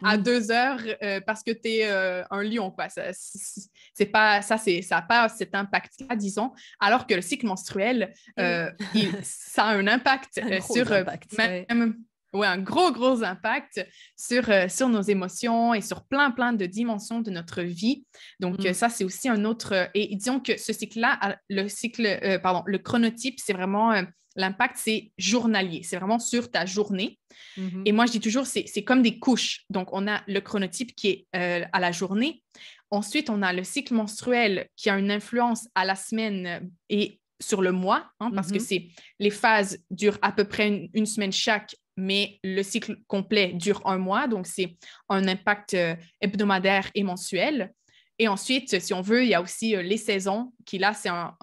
à Mm. 2 heures parce que tu es un lion, quoi. C'est pas, ça n'a pas cet impact-là, disons. Alors que le cycle menstruel, Eh oui. ça a un impact Un gros sur impact, ouais. même. Ouais, un gros impact sur nos émotions et sur plein de dimensions de notre vie. Donc, Mm. ça, c'est aussi un autre. Et disons que ce cycle-là, le chronotype, c'est vraiment l'impact, c'est journalier. C'est vraiment sur ta journée. Et Mhm. moi, je dis toujours, c'est comme des couches. Donc, on a le chronotype qui est à la journée. Ensuite, on a le cycle menstruel qui a une influence à la semaine et sur le mois, hein, parce que Mhm. les phases durent à peu près une semaine chaque, mais le cycle complet dure un mois. Donc, c'est un impact hebdomadaire et mensuel. Et ensuite, si on veut, il y a aussi les saisons, qui là, c'est un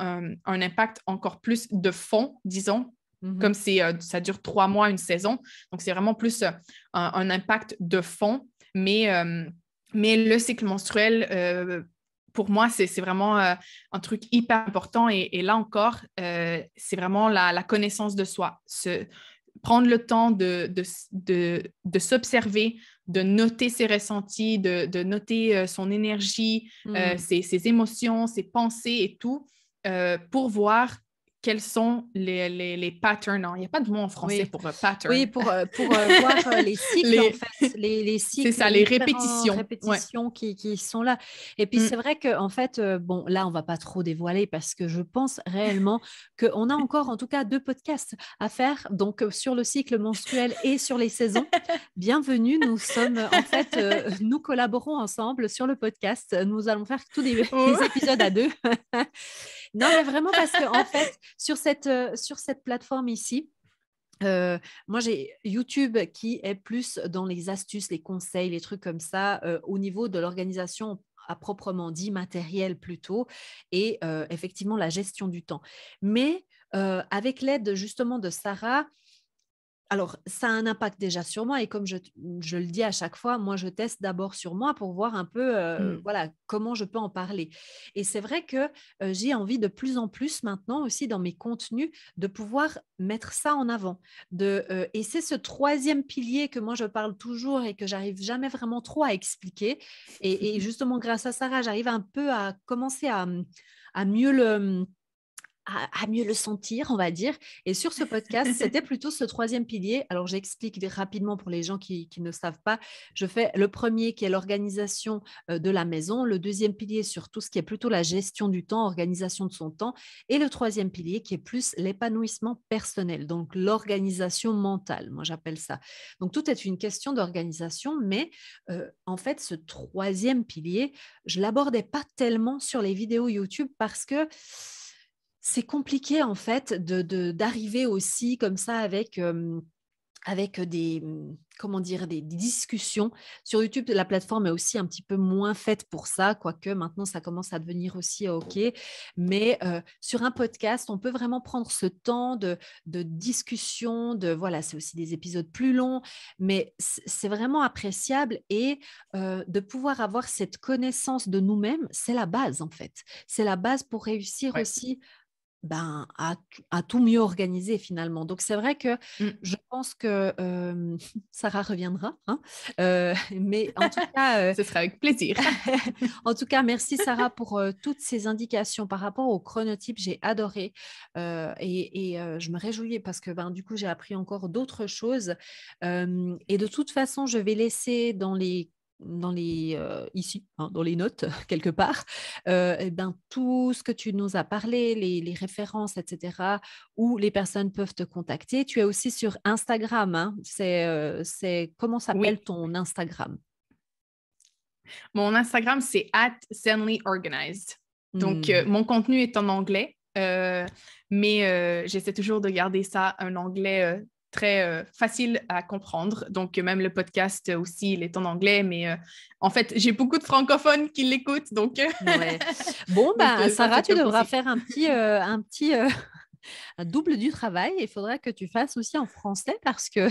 impact encore plus de fond, disons, comme Mhm. ça dure 3 mois, une saison. Donc, c'est vraiment plus un impact de fond. Mais le cycle menstruel, pour moi, c'est vraiment un truc hyper important. Et là encore, c'est vraiment la connaissance de soi. Prendre le temps de s'observer, de noter ses ressentis, de noter son énergie, Mm. ses émotions, ses pensées et tout, pour voir quels sont les patterns. Non, il n'y a pas de mot en français Oui. pour Oui, pattern. pour voir les cycles, en Les, fait, les c'est cycles, ça, les les différentes répétitions. Ouais. répétitions qui sont là. Et puis, c'est Mm. vrai que, en fait, bon, là, on va pas trop dévoiler parce que je pense réellement qu'on a encore, en tout cas, 2 podcasts à faire, donc sur le cycle menstruel et sur les saisons. Bienvenue, nous sommes, en fait, nous collaborons ensemble sur le podcast. Nous allons faire tous Oh. des épisodes à 2. Non, mais vraiment parce que, en fait, sur cette plateforme ici, moi, j'ai YouTube qui est plus dans les astuces, les conseils, les trucs comme ça, au niveau de l'organisation à proprement dit, matériel plutôt, et effectivement la gestion du temps. Mais avec l'aide justement de Sarah, alors, ça a un impact déjà sur moi et comme je le dis à chaque fois, moi, je teste d'abord sur moi pour voir un peu Mm. voilà, comment je peux en parler. Et c'est vrai que j'ai envie de plus en plus maintenant aussi dans mes contenus de pouvoir mettre ça en avant. Et c'est ce troisième pilier que moi, je parle toujours et que j'arrive jamais vraiment trop à expliquer. Et justement, grâce à Sarah, j'arrive un peu à commencer à mieux à mieux le sentir, on va dire. Et sur ce podcast, c'était plutôt ce troisième pilier. Alors, j'explique rapidement pour les gens qui ne savent pas. Je fais le premier qui est l'organisation de la maison, le deuxième pilier sur tout ce qui est plutôt la gestion du temps, organisation de son temps, et le troisième pilier qui est plus l'épanouissement personnel, donc l'organisation mentale, moi j'appelle ça. Donc, tout est une question d'organisation, mais en fait, ce troisième pilier, je ne l'abordais pas tellement sur les vidéos YouTube parce que c'est compliqué en fait d'arriver aussi comme ça avec des, comment dire, des discussions. Sur YouTube, la plateforme est aussi un petit peu moins faite pour ça, quoique maintenant, ça commence à devenir aussi OK. Mais sur un podcast, on peut vraiment prendre ce temps de discussion, voilà, c'est aussi des épisodes plus longs, mais c'est vraiment appréciable et de pouvoir avoir cette connaissance de nous-mêmes, c'est la base en fait. C'est la base pour réussir aussi à tout mieux organiser finalement. Donc, c'est vrai que je pense que Sarah reviendra, hein, mais en tout cas, Ce sera avec plaisir. en tout cas, merci Sarah pour toutes ces indications par rapport au chronotype. J'ai adoré et je me réjouis parce que du coup, j'ai appris encore d'autres choses. Et de toute façon, je vais laisser ici, hein, dans les notes, quelque part, tout ce que tu nous as parlé, les références, etc., où les personnes peuvent te contacter. Tu es aussi sur Instagram, hein, comment s'appelle Oui. ton Instagram? Mon Instagram, c'est @zenlyorganized. Donc, mon contenu est en anglais, mais j'essaie toujours de garder ça un anglais très facile à comprendre. Donc, même le podcast aussi, il est en anglais, mais en fait, j'ai beaucoup de francophones qui l'écoutent. Donc, ouais. Bon, Sarah, tu devras faire un petit un double du travail. Il faudra que tu fasses aussi en français parce que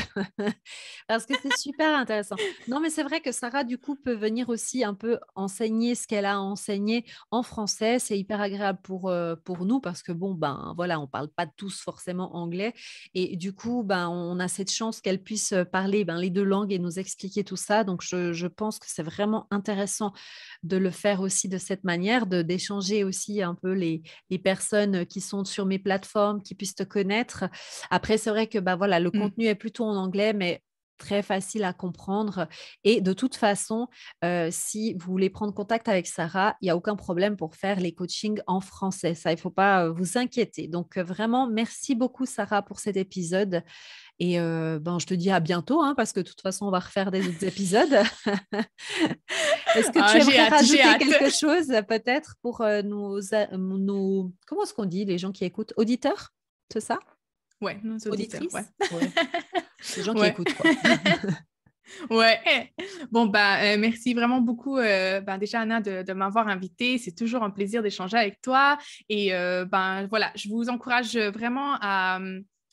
c'est super intéressant. Non, mais c'est vrai que Sarah, du coup, peut venir aussi un peu enseigner ce qu'elle a enseigné en français. C'est hyper agréable pour nous parce que, voilà, on ne parle pas tous forcément anglais. Et du coup, on a cette chance qu'elle puisse parler les deux langues et nous expliquer tout ça. Donc, je pense que c'est vraiment intéressant de le faire aussi de cette manière, d'échanger aussi un peu les personnes qui sont sur mes plateformes, qui puissent te connaître. Après, c'est vrai que voilà, le contenu est plutôt en anglais, mais très facile à comprendre. Et de toute façon, si vous voulez prendre contact avec Sarah, il n'y a aucun problème pour faire les coachings en français. Ça, il ne faut pas vous inquiéter. Donc, vraiment, merci beaucoup, Sarah, pour cet épisode. Et je te dis à bientôt, hein, parce que de toute façon, on va refaire des autres épisodes. Est-ce que tu aimerais rajouter quelque chose, peut-être, pour nos... Comment est-ce qu'on dit, les gens qui écoutent? Auditeurs, c'est ça? Oui, nos auditeurs. Auditrices? Ouais. Les gens qui écoutent, quoi. Ouais. Bon, merci vraiment beaucoup, déjà, Anna, de m'avoir invitée. C'est toujours un plaisir d'échanger avec toi. Et voilà, je vous encourage vraiment à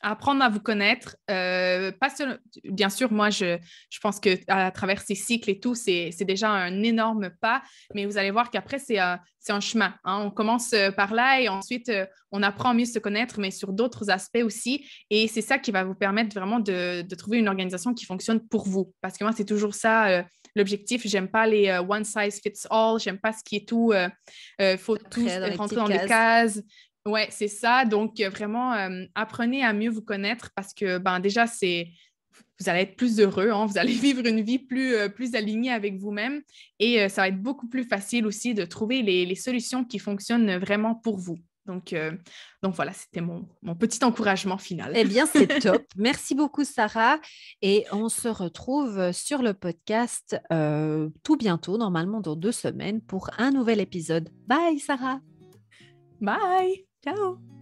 apprendre à vous connaître. Bien sûr, moi, je pense qu'à travers ces cycles et tout, c'est déjà un énorme pas, mais vous allez voir qu'après, c'est un chemin. Hein. On commence par là et ensuite, on apprend à mieux se connaître, mais sur d'autres aspects aussi. Et c'est ça qui va vous permettre vraiment de trouver une organisation qui fonctionne pour vous. Parce que moi, c'est toujours ça, l'objectif. J'aime pas les one size fits all. J'aime pas ce qui est tout. Faut tous rentrer dans des cases. Oui, c'est ça. Donc, vraiment, apprenez à mieux vous connaître parce que déjà, vous allez être plus heureux, hein? Vous allez vivre une vie plus alignée avec vous-même et ça va être beaucoup plus facile aussi de trouver les solutions qui fonctionnent vraiment pour vous. Donc voilà, c'était mon petit encouragement final. Eh bien, c'est top. Merci beaucoup, Sarah. Et on se retrouve sur le podcast tout bientôt, normalement dans 2 semaines, pour un nouvel épisode. Bye, Sarah. Bye. Ciao.